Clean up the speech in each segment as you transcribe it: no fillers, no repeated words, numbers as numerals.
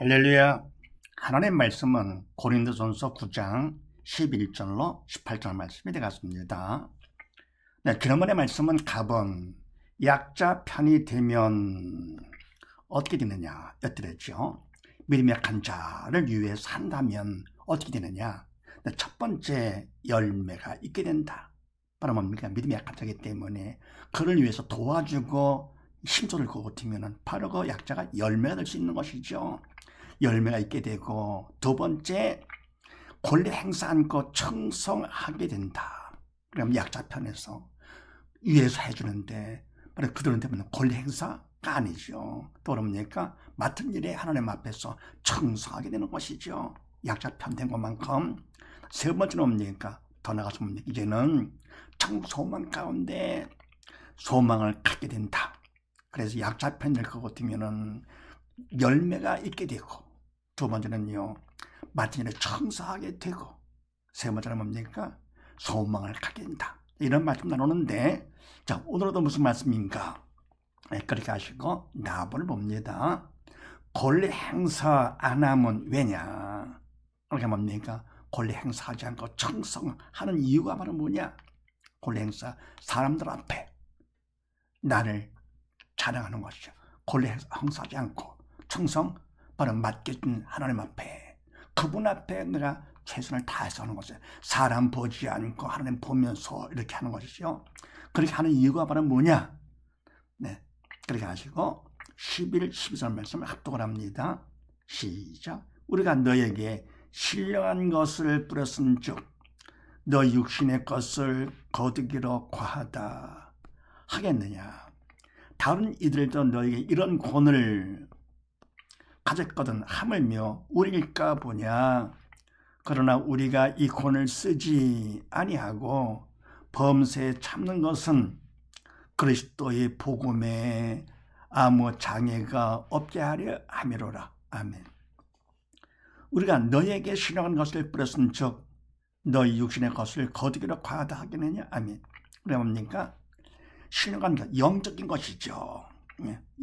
할렐루야. 하나님의 말씀은 고린도전서 9장 11절로 18절 말씀이 되겠습니다. 네, 지난번의 말씀은 갑은 약자 편이 되면 어떻게 되느냐 였더랬죠. 믿음의 약한 자를 위해 산다면 어떻게 되느냐. 네, 첫 번째 열매가 있게 된다. 바로 뭡니까? 믿음의 약한 자이기 때문에 그를 위해서 도와주고 힘줄을 거두면 바로 그 약자가 열매가 될 수 있는 것이죠. 열매가 있게 되고, 두 번째 권리 행사 않고 청성하게 된다. 그럼 약자 편에서 위에서 해주는데 바로 그들은 때문에 권리 행사가 아니죠. 또 그럽니까? 맡은 일에 하나님 앞에서 청성하게 되는 것이죠. 약자 편 된 것만큼. 세 번째는 뭡니까? 더 나가서 뭡니까? 이제는 청소망 가운데 소망을 갖게 된다. 그래서 약자 편 될 것 같으면은 열매가 있게 되고, 두 번째는요, 맡은 일에 청소하게 되고, 세 번째는 뭡니까? 소망을 갖게 된다. 이런 말씀 나누는데, 자, 오늘도 무슨 말씀인가? 네, 그렇게 하시고 나번을 봅니다. 권리 행사 안 하면 왜냐? 그렇게 뭡니까? 권리 행사하지 않고 청성하는 이유가 바로 뭐냐? 권리 행사, 사람들 앞에 나를 자랑하는 것이죠. 권리 행사하지 않고 청성, 바로 맡겨진 하나님 앞에, 그분 앞에 내가 최선을 다해서 하는 것이죠. 사람 보지 않고 하나님 보면서 이렇게 하는 것이죠. 그렇게 하는 이유가 바로 뭐냐? 네, 그렇게 하시고 11, 12절 말씀을 합독을 합니다. 시작. 우리가 너에게 신령한 것을 뿌렸은 즉 너 육신의 것을 거두기로 과하다 하겠느냐? 다른 이들도 너에게 이런 권을 가졌거든 하물며 우리일까 보냐. 그러나 우리가 이 권을 쓰지 아니하고 범죄에 참는 것은 그리스도의 복음에 아무 장애가 없게 하려 함이로라. 아멘. 우리가 너에게 신령한 것을 뿌렸은 즉 너희 육신의 것을 거두기로 과하다 하겠느냐. 아멘. 그래 뭡니까? 신령한 것, 영적인 것이죠.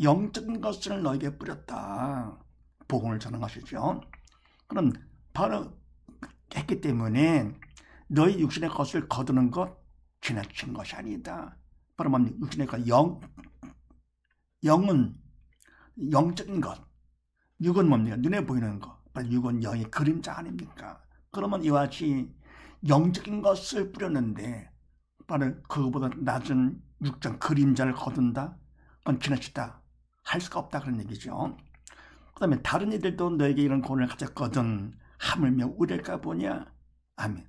영적인 것을 너에게 뿌렸다. 복음을 전한 것이죠. 그럼 바로 했기 때문에 너희 육신의 것을 거두는 것 지나친 것이 아니다. 바로 뭡니까? 육신의 것, 영은 영적인 것, 육은 뭡니까? 눈에 보이는 것. 바로 육은 영의 그림자 아닙니까? 그러면 이와 같이 영적인 것을 뿌렸는데 바로 그거보다 낮은 육적 그림자를 거둔다? 그건 지나치다. 할 수가 없다. 그런 얘기죠. 그 다음에 다른 이들도 너에게 이런 권을 가졌거든 하물며 우릴까 보냐. 아멘.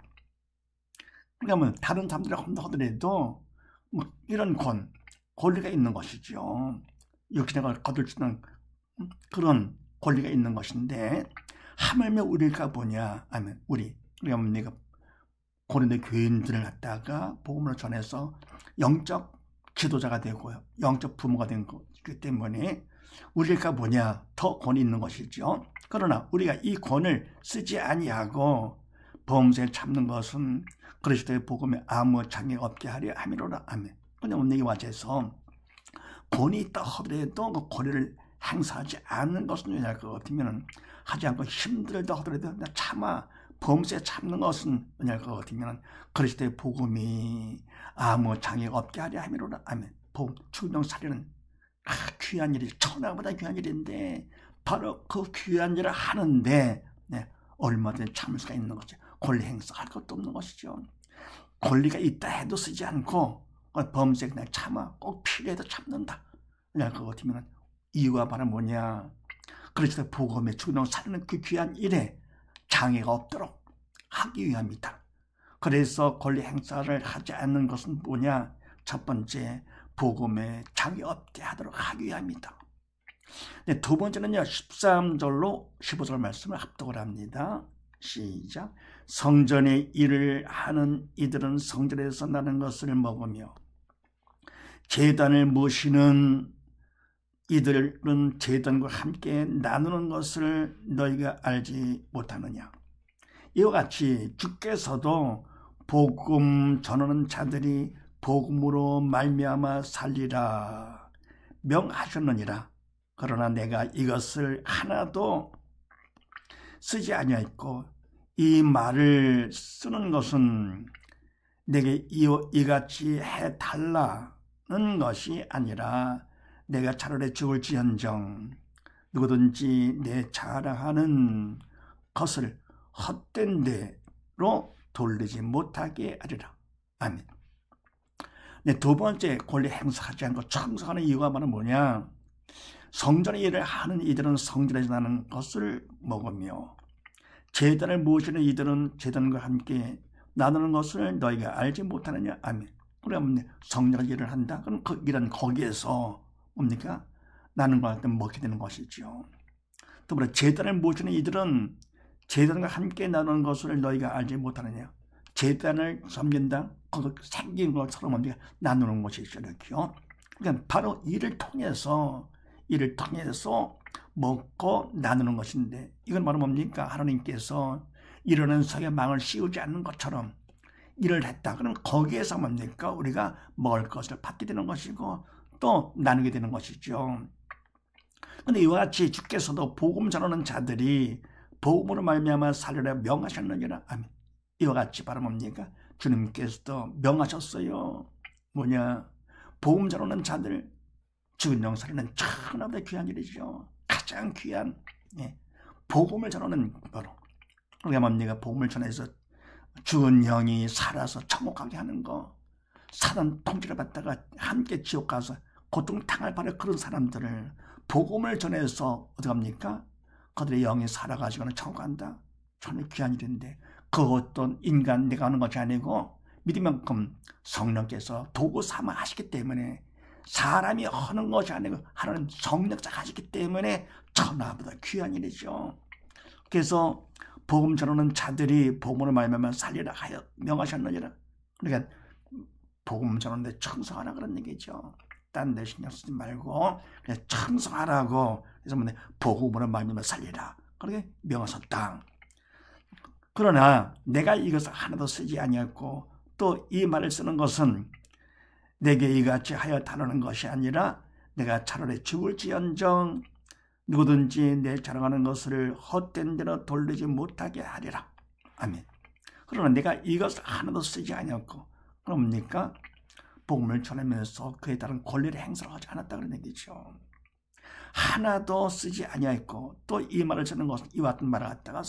그러면 다른 사람들이 한다 하더라도 뭐 이런 권리가 있는 것이죠. 육신의 걸 거둘 수 있는 그런 권리가 있는 것인데 하물며 우릴까 보냐. 아멘. 우리가 내가 고린도 교인들을 갖다가 복음을 전해서 영적 지도자가 되고요, 영적 부모가 된 거기 때문에 우리일까 보냐. 더 권이 있는 것이죠. 그러나 우리가 이 권을 쓰지 아니하고 범죄에 참는 것은 그리스도의 복음에 아무 장애가 없게 하려 함이로라. 아멘. 근데 오늘 얘기 와서 권이 있다 하더라도 그 권리를 행사하지 않는 것은 왜냐할 것 같으면 하지 않고 힘들다 하더라도 참아 범죄에 참는 것은 왜냐할 것 같으면 그리스도의 복음이 아무 장애가 없게 하려 함이로라. 아멘. 복음 충동 살리는 귀한 일이 천하보다 귀한 일인데 바로 그 귀한 일을 하는데 얼마든지 참을 수가 있는 거죠. 권리 행사할 것도 없는 것이죠. 권리가 있다 해도 쓰지 않고 범죄에 그냥 참아 꼭 필요해도 참는다. 그냥 그거 같으면 이유가 바로 뭐냐. 그리스도 복음의 충동 살리는 그 귀한 일에 장애가 없도록 하기 위함이다. 그래서 권리 행사를 하지 않는 것은 뭐냐. 첫 번째 복음에 장애 없게 하도록 하기 위함이다. 네, 두 번째는요, 13절로 15절 말씀을 합독을 합니다. 시작. 성전의 일을 하는 이들은 성전에서 나는 것을 먹으며 제단을 모시는 이들은 제단과 함께 나누는 것을 너희가 알지 못하느냐. 이와 같이 주께서도 복음 전하는 자들이 복음으로 말미암아 살리라 명하셨느니라. 그러나 내가 이것을 하나도 쓰지 아니하였고 이 말을 쓰는 것은 내게 이같이 해달라는 것이 아니라 내가 차라리 죽을지언정 누구든지 내 자랑하는 것을 헛된 대로 돌리지 못하게 하리라. 아멘. 네, 두 번째 권리 행사하지 않고 청소하는 이유가 바로 뭐냐? 성전의 일을 하는 이들은 성전에서 나는 것을 먹으며 제단을 모시는 이들은 제단과 함께 나누는 것을 너희가 알지 못하느냐? 아멘. 그러면 성전의 일을 한다? 그럼 그 일은 거기에서 뭡니까? 나는 것을 먹게 되는 것이죠. 또 뭐라 제단을 모시는 이들은 제단과 함께 나누는 것을 너희가 알지 못하느냐? 제단을 섬긴다? 그거 생긴 것처럼 뭡니까? 나누는 것이죠. 이렇게요. 그러니까 바로 이를 통해서 먹고 나누는 것인데 이건 바로 뭡니까? 하나님께서 이러는 석에 망을 씌우지 않는 것처럼 일을 했다. 그럼 거기에서 뭡니까? 우리가 먹을 것을 받게 되는 것이고 또 나누게 되는 것이죠. 그런데 이와 같이 주께서도 복음 전하는 자들이 복음으로 말미암아 살리라 명하셨느니라. 아멘. 이와 같이 바로 뭡니까? 주님께서도 명하셨어요. 뭐냐? 복음 전하는 자들 죽은 영 살리는 천하보다 귀한 일이죠. 가장 귀한 복음을 전하는 바로 우리가 뭡니까? 복음을 전해서 죽은 영이 살아서 참혹하게 하는 거, 사단 통치를 받다가 함께 지옥 가서 고통 당할 바를 그런 사람들을 복음을 전해서 어떻게 합니까? 그들의 영이 살아가지고는 참혹한다. 정말 귀한 일인데 그것도 인간 내가 하는 것이 아니고 믿음만큼 성령께서 도구 삼아 하시기 때문에 사람이 하는 것이 아니고 하나님 성령자가 하시기 때문에 천하보다 귀한 일이죠. 그래서 복음 전하는 자들이 복음으로 말미암아 살리라 하여 명하셨느니라. 그러니까 복음 전하는데 청성하라 그런 얘기죠. 딴 데 신경 쓰지 말고 그냥 청성하라고. 그래서 뭐 복음으로 말미암아 살리라 그렇게 명하셨다. 그러나 내가 이것을 하나도 쓰지 아니었고 또 이 말을 쓰는 것은 내게 이같이 하여 다루는 것이 아니라 내가 차라리 죽을지언정 누구든지 내 자랑하는 것을 헛된 대로 돌리지 못하게 하리라. 아멘. 그러나 내가 이것을 하나도 쓰지 아니었고 그럽니까? 복음을 전하면서 그에 따른 권리를 행사하지 않았다 그런 얘기죠. 하나도 쓰지 아니었고 또 이 말을 쓰는 것은 이와 같은 말을 갖다가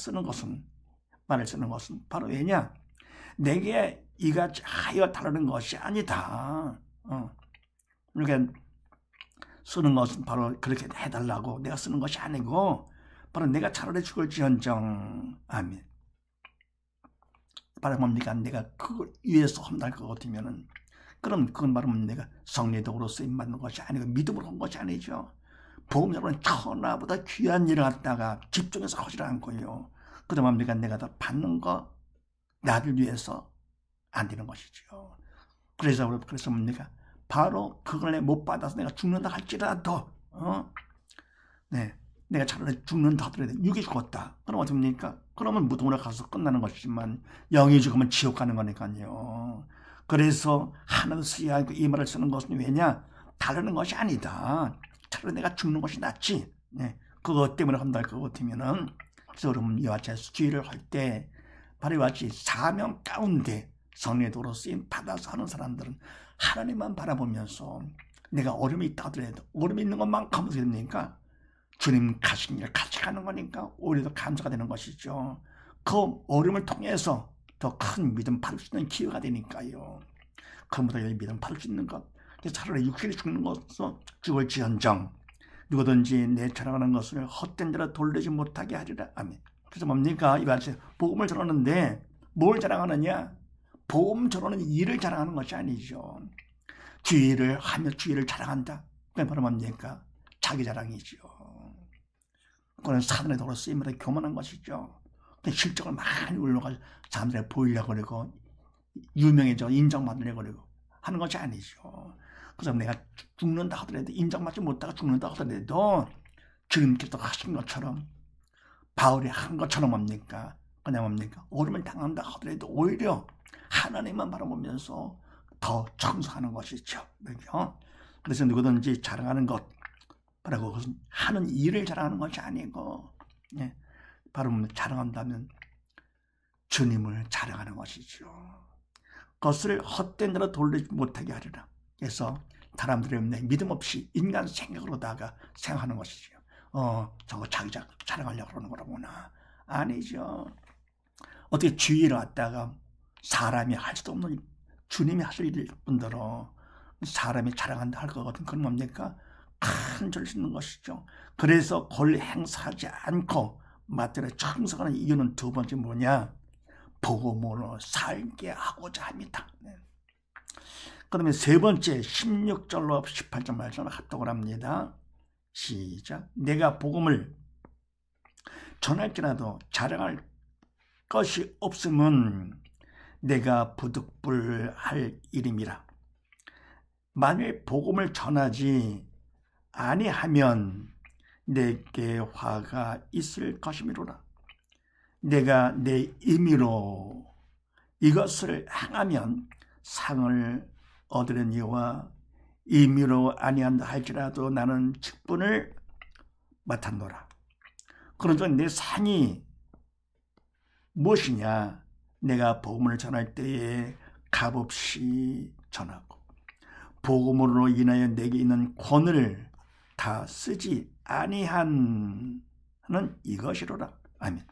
말을 쓰는 것은 바로 왜냐? 내게 이같이 하여 다루는 것이 아니다. 그러니까 쓰는 것은 바로 그렇게 해달라고 내가 쓰는 것이 아니고 바로 내가 차라리 죽을지언정. 아멘. 바로 뭡니까? 내가 그걸 위해서 험날 것 같으면은 그럼 그건 바로 내가 성례덕으로 쓰임받는 것이 아니고 믿음으로 한 것이 아니죠. 복음자로는 천하보다 귀한 일을 갖다가 집중해서 하지 않고요. 그러다 뭡니까? 내가 다 받는 거 나를 위해서 안 되는 것이죠. 그래서 뭡니까? 바로 그걸 못 받아서 내가 죽는다 할지라도 내가 차라리 죽는다 하더라도 육이 죽었다. 그럼 어떻게 됩니까? 그러면 무덤으로 가서 끝나는 것이지만 영이 죽으면 지옥 가는 거니까요. 그래서 하나도 쓰지 않고 이 말을 쓰는 것은 왜냐? 다루는 것이 아니다. 차라리 내가 죽는 것이 낫지. 그것 때문에 한다 할 것 같으면은 그래서 여러분 이와 같이 주의를 할 때 바로 이와 같이 사명 가운데 성례도로 쓰임 받아서 하는 사람들은 하나님만 바라보면서 내가 어려움이 있다 하더라도 어려움이 있는 것만큼 어떻게 됩니까? 주님 가신 길 같이 가는 거니까 오히려 더 감사가 되는 것이죠. 그 어려움을 통해서 더 큰 믿음 받을 수 있는 기회가 되니까요. 그보다 여기 믿음 받을 수 있는 것. 차라리 육신이 죽는 것으로 죽을지언정 누구든지 내 자랑하는 것을 헛된 대로 돌리지 못하게 하리라. 아멘. 그래서 뭡니까? 이와 같이 복음을 전하는데 뭘 자랑하느냐? 복음 전하는 일을 자랑하는 것이 아니죠. 주의를 하며 주의를 자랑한다. 그게 바로 뭡니까? 자기 자랑이죠. 그건 사단의 도로 쓰임으로 교만한 것이죠. 실적을 많이 올려가지고 사람들에 보이려고 그러고 유명해져 인정받으려고 그러고 하는 것이 아니죠. 그래서 내가 죽는다 하더라도 인정받지 못하고 죽는다 하더라도 주님께서 하신 것처럼 바울이 한 것처럼 뭡니까? 그냥 뭡니까? 어려움을 당한다 하더라도 오히려 하나님만 바라보면서 더 청소하는 것이죠. 그래서 누구든지 자랑하는 것 바로 그것은 하는 일을 자랑하는 것이 아니고 바로 자랑한다면 주님을 자랑하는 것이죠. 그것을 헛된 대로 돌리지 못하게 하리라. 그래서 사람들이 믿음 없이 인간 생각으로다가 생각하는 것이죠. 저거 자기 자랑하려고 그러는 거라구나. 아니죠. 어떻게 주의를 갖다가 사람이 할 수도 없는 주님이 하실 일일 뿐더러 사람이 자랑한다 할 것 같은 그런 뭡니까? 큰 죄를 짓는 것이죠. 그래서 권리 행사하지 않고 마땅히 청성하는 이유는 두 번째 뭐냐? 복음으로 살게 하고자 합니다. 그 다음에 세 번째 16절로 18절 말씀을 합독을 합니다. 시작. 내가 복음을 전할지라도 자랑할 것이 없음은 내가 부득불할 일임이라. 만일 복음을 전하지 아니하면 내게 화가 있을 것이미로라. 내가 내 임의로 이것을 행하면 상을 얻으려니와 임의로 아니한다 할지라도 나는 직분을 맡았노라. 그러므로 내 상이 무엇이냐? 내가 복음을 전할 때에 값없이 전하고 복음으로 인하여 내게 있는 권을 다 쓰지 아니한 이것이로라. 아멘.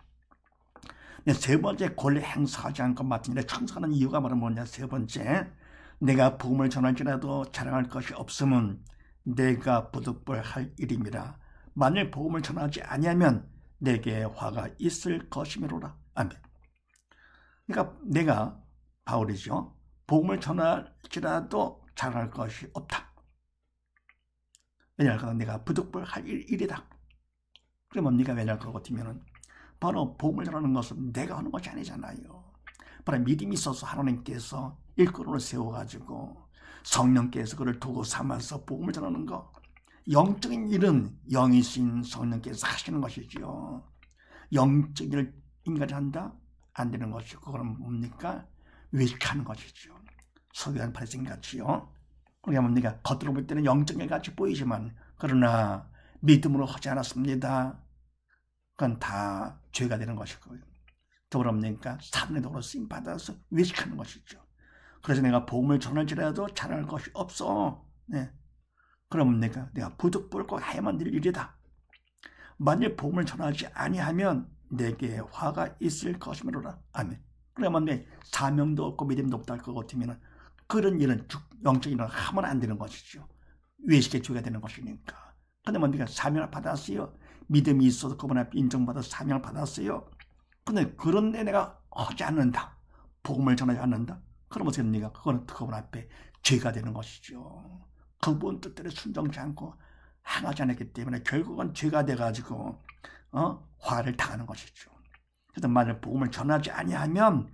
세 번째, 권리 행사하지 않고 맡은 일에 청소하는 이유가 바로 뭐냐? 세 번째, 내가 복음을 전할지라도 자랑할 것이 없음은 내가 부득불할 일임이라. 만일 복음을 전하지 아니하면 내게 화가 있을 것이미로라. 아멘. 그러니까 내가 바울이죠. 복음을 전할지라도 자랑할 것이 없다. 왜냐하면 내가 부득불할 일이다. 그러면 네가 왜냐할 것 같으면은 바로 복음을 전하는 것은 내가 하는 것이 아니잖아요. 바로 믿음이 있어서 하나님께서 일꾼으로 세워가지고 성령께서 그를 도구 삼아서 복음을 전하는 것. 영적인 일은 영이신 성령께서 하시는 것이지요. 영적인 일을 인간이 한다? 안 되는 것이고 그건 뭡니까? 외식하는 것이죠. 소유한 바리새인같이요. 우리가 뭡니까? 겉으로 볼 때는 영적인 일 같이 보이지만 그러나 믿음으로 하지 않았습니다. 그건 다 죄가 되는 것이고요. 더불어 뭡니까? 사단의 도로 쓰임 받아서 외식하는 것이죠. 그래서 내가 복음을 전할지라도 자랑할 것이 없어. 네. 그럼 뭡니까? 내가 부득불고 해야만 될 일이다. 만일 복음을 전하지 아니하면 내게 화가 있을 것이므로라. 아멘. 그러면 내 사명도 없고 믿음도 없다 할 것 같으면 그런 일은 영적인 일은 하면 안 되는 것이죠. 외식의 죄가 되는 것이니까. 근데 뭡니까? 사명을 받았어요. 믿음이 있어서 그분 앞에 인정받아서 사명을 받았어요. 근데 그런데 내가 하지 않는다. 복음을 전하지 않는다. 그러면 어떻게 됩니까? 그거는 그분 앞에 죄가 되는 것이죠. 그분 뜻대로 순종치 않고 행하지 않았기 때문에 결국은 죄가 돼가지고 화를 당하는 것이죠. 그래서 만약 복음을 전하지 아니하면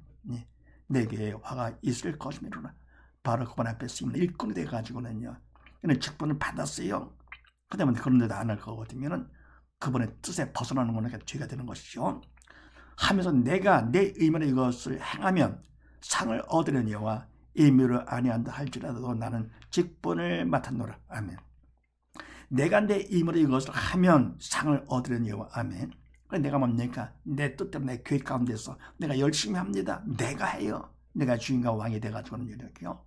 내게 화가 있을 것이므로라. 바로 그분 앞에 쓰이는 일꾼이 돼가지고는요. 그는 직분을 받았어요. 그다음에 그런데도 안 할 것 같으면은 그분의 뜻에 벗어나는 거는 죄가 되는 것이죠. 하면서 내가 내 의미로 이것을 행하면 상을 얻으려니와 의미로 아니한다 할지라도 나는 직분을 맡았노라. 아멘. 내가 내 의미로 이것을 하면 상을 얻으려니와 아멘. 내가 뭡니까? 내 뜻대로 내 계획 가운데서 내가 열심히 합니다. 내가 해요. 내가 주인과 왕이 돼가지고는 이렇게요.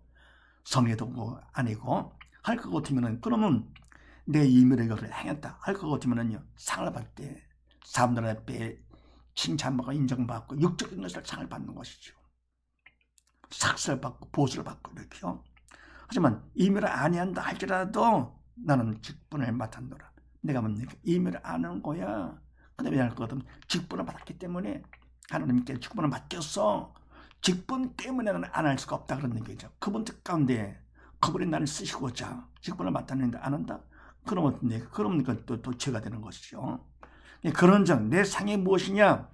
성의 도구 아니고 할 것 같으면은 그러면 내 의미로 이것을 행했다 할 것 같으면은요 상을 받을 때 사람들 앞에 칭찬받고 인정받고 육적인 것을 상을 받는 것이죠. 삭스를 받고 보수를 받고 이렇게요. 하지만 의미를 아니한다 할지라도 나는 직분을 맡았노라. 내가 뭡니까? 의미를 아는 거야. 근데 왜 할 것 같으면 직분을 받았기 때문에 하나님께 직분을 맡겼어. 직분 때문에는 안 할 수가 없다 그런 얘기죠. 그분 뜻 가운데 그분이 나를 쓰시고자 직분을 맡았는데 안 한다? 그러면 또 죄가 되는 것이죠. 그런즉 내 상이 무엇이냐?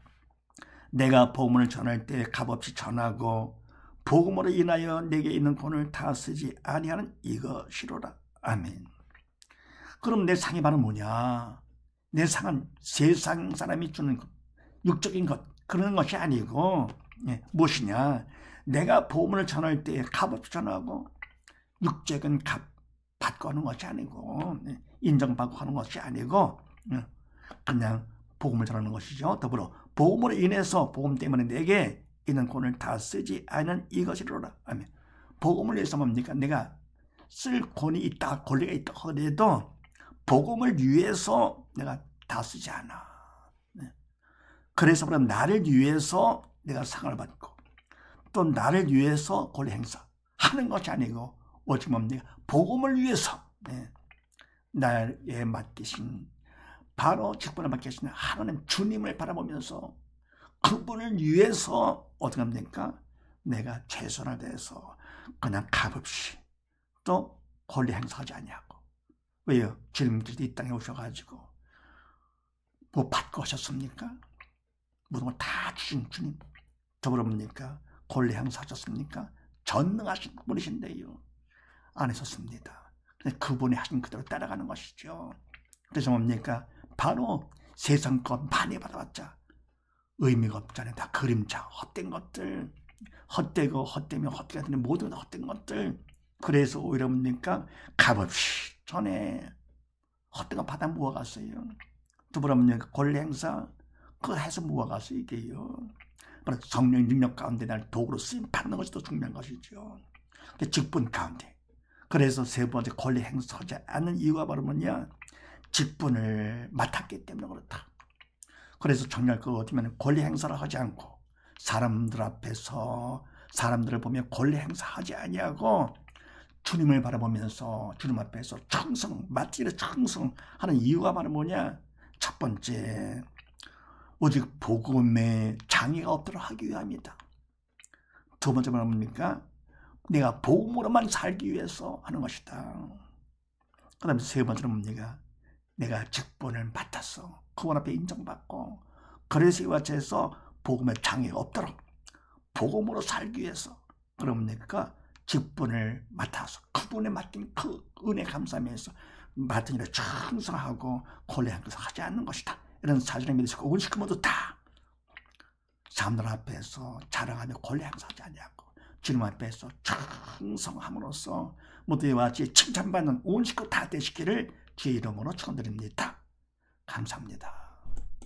내가 복음을 전할 때 값없이 전하고 복음으로 인하여 내게 있는 권을 다 쓰지 아니하는 이것이로라. 아멘. 그럼 내 상이 바로 뭐냐? 내 상은 세상 사람이 주는 것, 육적인 것 그런 것이 아니고 무엇이냐? 내가 복음을 전할 때 값없이 전하고 육적인 값 받고 하는 것이 아니고 인정받고 하는 것이 아니고 그냥 복음을 전하는 것이죠. 더불어 복음으로 인해서 복음 때문에 내게 있는 권을 다 쓰지 않은 이것이로라. 아멘. 복음을 위해서 뭡니까? 내가 쓸 권이 있다, 권리가 있다 하더라도 복음을 위해서 내가 다 쓰지 않아. 그래서 그럼 나를 위해서 내가 상을 받고 또 나를 위해서 권리 행사하는 것이 아니고 오직 뭡니까? 복음을 위해서 나에 맡기신 바로 직분을 맡기신 하나님 주님을 바라보면서 그분을 위해서 어떻게 합니까? 내가 최선을 다해서 그냥 값없이 또 권리 행사하지 아니하고. 왜요? 주님께서 이 땅에 오셔가지고 뭐 받고 오셨습니까? 모든 걸 다 주신 주님. 더불어 뭡니까? 권리 행사하셨습니까? 전능하신 분이신데요. 안 하셨습니다. 그분이 하신 그대로 따라가는 것이죠. 그래서 뭡니까? 바로 세상 것 많이 받아봤자 의미가 없잖아요. 다 그림자, 헛된 것들, 헛되고 헛되며 헛되가 되는 모든 헛된 것들. 그래서 오히려 뭡니까? 값없이 전에 헛된 거 받아 모아갔어요. 더불어 뭡니까? 권리 행사 그거 해서 모아갔어요. 이게요. 성령 능력 가운데 날 도구로 쓰임 받는 것이 더 중요한 것이죠. 직분 가운데. 그래서 세 번째 권리 행사하지 않는 이유가 바로 뭐냐? 직분을 맡았기 때문에 그렇다. 그래서 정말 그거 어쩌면 권리 행사를 하지 않고 사람들 앞에서 사람들을 보며 권리 행사하지 아니하고 주님을 바라보면서 주님 앞에서 충성, 마땅히 충성하는 이유가 바로 뭐냐? 첫 번째, 오직 복음에 장애가 없도록 하기 위함이다. 두 번째 뭡니까? 내가 복음으로만 살기 위해서 하는 것이다. 그 다음에 세 번째는 뭡니까? 내가 직분을 맡았어. 그분 앞에 인정받고 그래서 이와 같이해서 복음에 장애가 없도록 복음으로 살기 위해서 그러니까 직분을 맡아서 그분에 맡긴 그 은혜 감사하면서 맡은 일을 충성하고 권리한 것을 하지 않는 것이다. 이런 사실을 믿으시고 우리 식구 모두 다 사람들 앞에서 자랑하며 권리 행사하지 아니하고 주님 앞에서 충성함으로써 모두 이와 같이 칭찬받는 온 식구 다 되시기를 주의 이름으로 축원드립니다. 감사합니다.